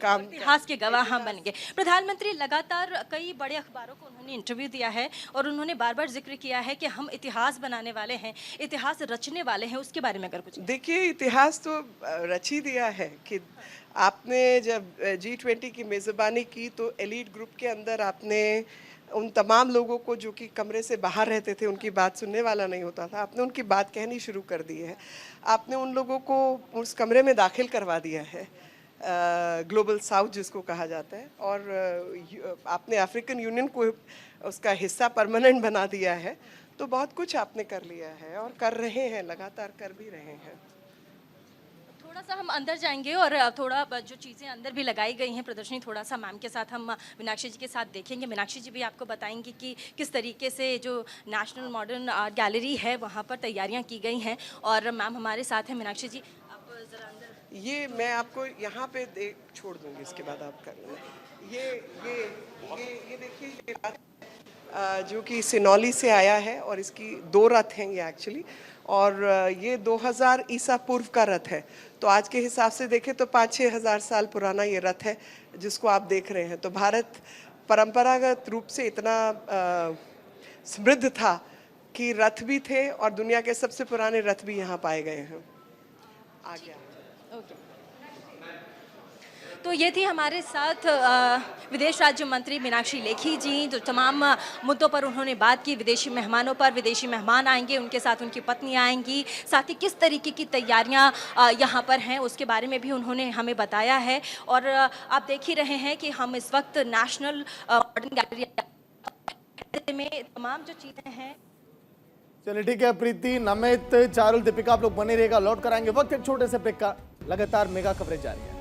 काम, इतिहास के गवाह हम बन गए। प्रधानमंत्री लगातार कई बड़े अखबारों को उन्होंने इंटरव्यू दिया है और उन्होंने बार बार जिक्र किया है कि हम इतिहास बनाने वाले हैं, इतिहास रचने वाले हैं। उसके बारे में अगर कुछ? देखिए, इतिहास तो रच ही दिया है कि आपने जब G20 की मेज़बानी की तो एलीट ग्रुप के अंदर आपने उन तमाम लोगों को जो कि कमरे से बाहर रहते थे, उनकी बात सुनने वाला नहीं होता था, आपने उनकी बात कहनी शुरू कर दी है। आपने उन लोगों को उस कमरे में दाखिल करवा दिया है, ग्लोबल साउथ जिसको कहा जाता है, और आपने अफ्रीकन यूनियन को उसका हिस्सा परमानेंट बना दिया है। तो बहुत कुछ आपने कर लिया है और कर रहे हैं, लगातार कर भी रहे हैं। थोड़ा सा हम अंदर जाएंगे और थोड़ा जो चीज़ें अंदर भी लगाई गई हैं प्रदर्शनी, थोड़ा सा मैम के साथ, हम मीनाक्षी जी के साथ देखेंगे। मीनाक्षी जी भी आपको बताएंगी कि किस तरीके से जो नेशनल मॉडर्न आर्ट गैलरी है वहाँ पर तैयारियाँ की गई हैं। और मैम हमारे साथ हैं। मीनाक्षी जी, आप ज़रा अंदर, ये मैं आपको यहाँ पे छोड़ दूँगी, इसके बाद आप कर लें। ये देखिए, ये रथ जो कि सिनौली से आया है और इसकी 2 रथ हैं ये एक्चुअली, और ये 2000 ईसा पूर्व का रथ है। तो आज के हिसाब से देखें तो 5-6 हज़ार साल पुराना ये रथ है जिसको आप देख रहे हैं। तो भारत परंपरागत रूप से इतना समृद्ध था कि रथ भी थे और दुनिया के सबसे पुराने रथ भी यहाँ पाए गए हैं। आ गया। ओके, तो ये थी हमारे साथ विदेश राज्य मंत्री मीनाक्षी लेखी जी, जो तमाम मुद्दों पर उन्होंने बात की। विदेशी मेहमानों पर, विदेशी मेहमान आएंगे, उनके साथ उनकी पत्नी आएंगी, साथ ही किस तरीके की तैयारियां यहाँ पर हैं उसके बारे में भी उन्होंने हमें बताया है। और आप देख ही रहे हैं कि हम इस वक्त नेशनल मॉडर्न गैलरी में तमाम जो चीज़ें हैं। चलिए ठीक है, प्रीति, नमित, चारुल, दीपिका, आप लोग बने रहेगा, लौट कराएंगे। वक्त एक छोटे से ब्रेक का, लगातार मेगा कवरेज जारी है।